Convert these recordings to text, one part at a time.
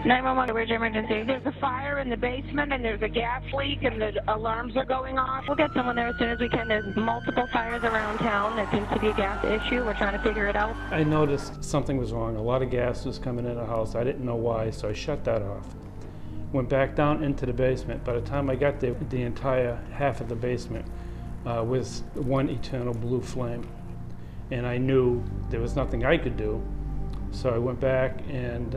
911, where's your emergency? There's a fire in the basement and there's a gas leak and the alarms are going off. We'll get someone there as soon as we can. There's multiple fires around town. There seems to be a gas issue. We're trying to figure it out. I noticed something was wrong. A lot of gas was coming in the house. I didn't know why, so I shut that off. Went back down into the basement. By the time I got there, the entire half of the basement was one eternal blue flame. And I knew there was nothing I could do. So I went back and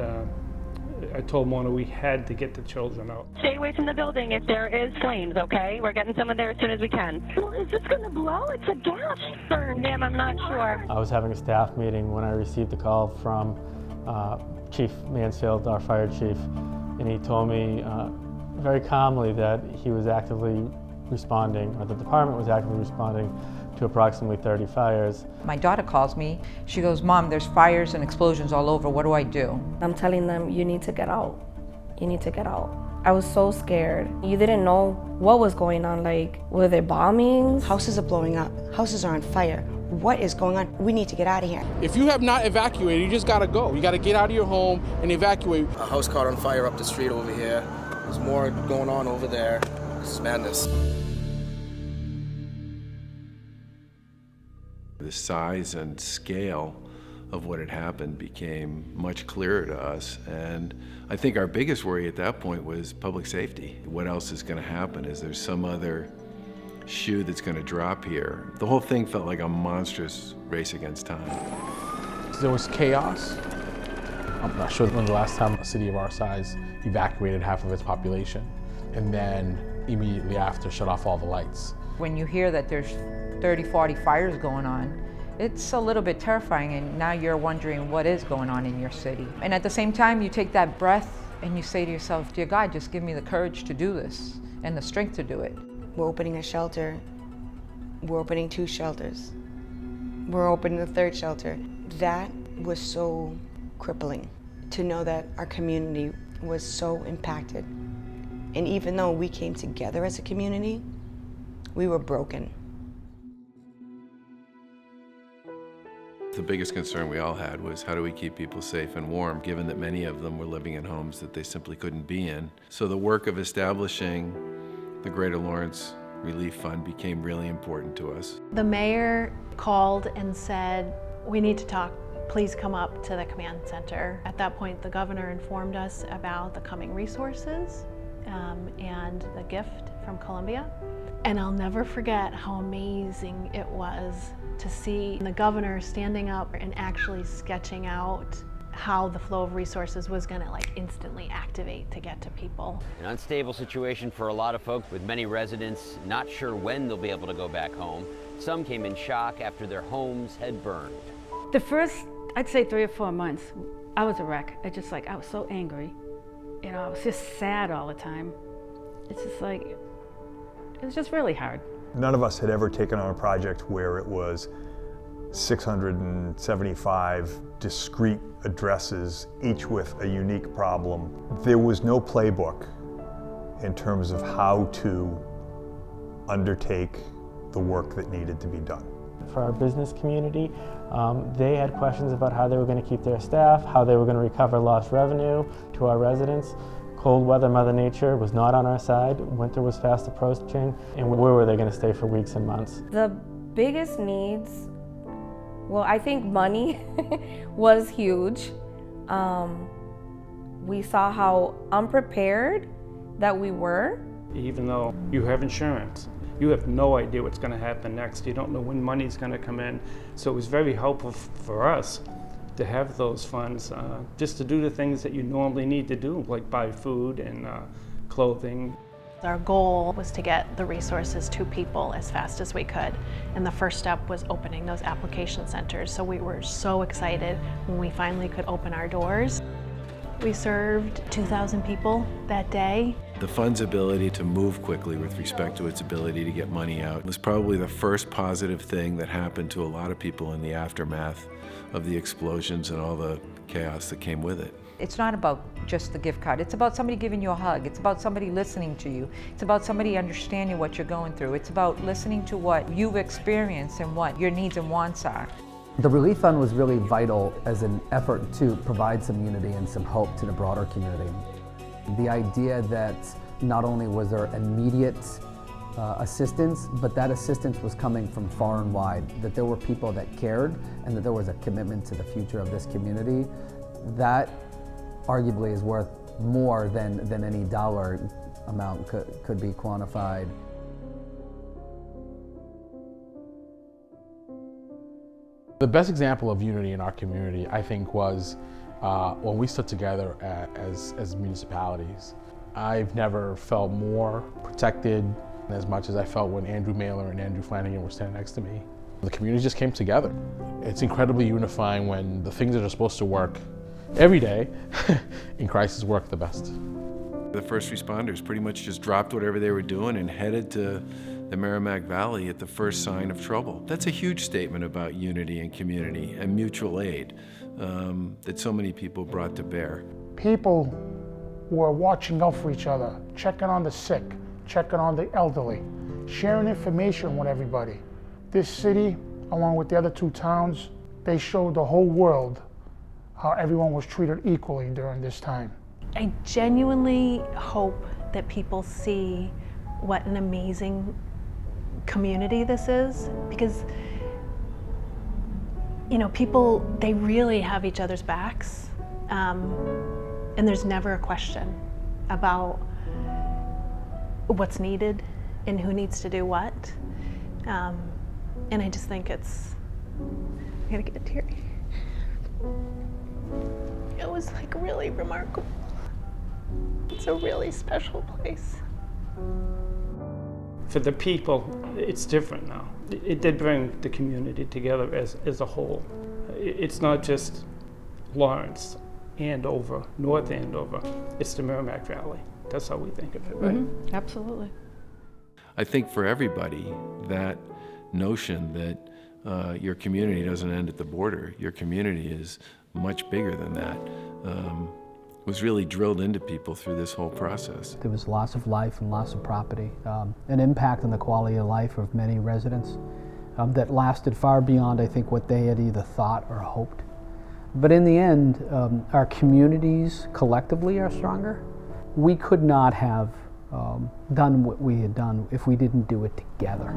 I told Mona we had to get the children out. Stay away from the building if there is flames, okay? We're getting someone there as soon as we can. Well, is this going to blow? It's a gas burn, ma'am. I'm not sure. I was having a staff meeting when I received a call from Chief Mansfield, our fire chief, and he told me very calmly that he was actively responding, or the department was actively responding to approximately 30 fires. My daughter calls me. She goes, Mom, there's fires and explosions all over. What do I do? I'm telling them, you need to get out. You need to get out. I was so scared. You didn't know what was going on. Like, were there bombings? Houses are blowing up. Houses are on fire. What is going on? We need to get out of here. If you have not evacuated, you just gotta go. You gotta get out of your home and evacuate. A house caught on fire up the street over here. There's more going on over there. It's madness. The size and scale of what had happened became much clearer to us, and I think our biggest worry at that point was public safety. What else is going to happen? Is there some other shoe that's going to drop here? The whole thing felt like a monstrous race against time. There was chaos. I'm not sure when the last time a city of our size evacuated half of its population, and then immediately after shut off all the lights. When you hear that there's 30, 40 fires going on, it's a little bit terrifying, and now you're wondering what is going on in your city. And at the same time, you take that breath and you say to yourself, dear God, just give me the courage to do this and the strength to do it. We're opening a shelter. We're opening 2 shelters. We're opening a 3rd shelter. That was so crippling to know that our community was so impacted. And even though we came together as a community, we were broken. The biggest concern we all had was how do we keep people safe and warm, given that many of them were living in homes that they simply couldn't be in. So the work of establishing the Greater Lawrence Relief Fund became really important to us. The mayor called and said, we need to talk. Please come up to the command center. At that point, the governor informed us about the coming resources and the gift from Columbia. And I'll never forget how amazing it was to see the governor standing up and actually sketching out how the flow of resources was going to instantly activate to get to people. An unstable situation for a lot of folks, with many residents not sure when they'll be able to go back home. Some came in shock after their homes had burned. The first, I'd say 3 or 4 months, I was a wreck. I was so angry. You know, I was just sad all the time. It's just it was just really hard. None of us had ever taken on a project where it was 675 discrete addresses, each with a unique problem. There was no playbook in terms of how to undertake the work that needed to be done. For our business community, they had questions about how they were going to keep their staff, how they were going to recover lost revenue to our residents. Cold weather, Mother Nature was not on our side. Winter was fast approaching, and where were they going to stay for weeks and months? The biggest needs, well, I think money was huge. We saw how unprepared that we were. Even though you have insurance, you have no idea what's going to happen next. You don't know when money's going to come in. So it was very helpful for us to have those funds just to do the things that you normally need to do, like buy food and clothing. Our goal was to get the resources to people as fast as we could, and the first step was opening those application centers. So we were so excited when we finally could open our doors. We served 2,000 people that day. The fund's ability to move quickly with respect to its ability to get money out was probably the first positive thing that happened to a lot of people in the aftermath of the explosions and all the chaos that came with it. It's not about just the gift card. It's about somebody giving you a hug. It's about somebody listening to you. It's about somebody understanding what you're going through. It's about listening to what you've experienced and what your needs and wants are. The Relief Fund was really vital as an effort to provide some unity and some hope to the broader community. The idea that not only was there immediate assistance, but that assistance was coming from far and wide, that there were people that cared and that there was a commitment to the future of this community. That arguably is worth more than any dollar amount could be quantified. The best example of unity in our community, I think, was when we stood together as municipalities. I've never felt more protected as much as I felt when Andrew Mailer and Andrew Flanagan were standing next to me. The community just came together. It's incredibly unifying when the things that are supposed to work every day in crisis work the best. The first responders pretty much just dropped whatever they were doing and headed to the Merrimack Valley at the first sign of trouble. That's a huge statement about unity and community and mutual aid that so many people brought to bear. People were watching out for each other, checking on the sick, checking on the elderly, sharing information with everybody. This city, along with the other two towns, they showed the whole world how everyone was treated equally during this time. I genuinely hope that people see what an amazing community this is, because people, they really have each other's backs, and there's never a question about what's needed and who needs to do what, and I just think I'm gonna get teary. It was like really remarkable. It's a really special place. For the people, it's different now. It did bring the community together as a whole. It's not just Lawrence, Andover, North Andover. It's the Merrimack Valley. That's how we think of it, right? Mm-hmm. Absolutely. I think for everybody, that notion that your community doesn't end at the border, your community is much bigger than that, was really drilled into people through this whole process. There was loss of life and loss of property, an impact on the quality of life of many residents that lasted far beyond, I think, what they had either thought or hoped. But in the end, our communities collectively are stronger. We could not have done what we had done if we didn't do it together.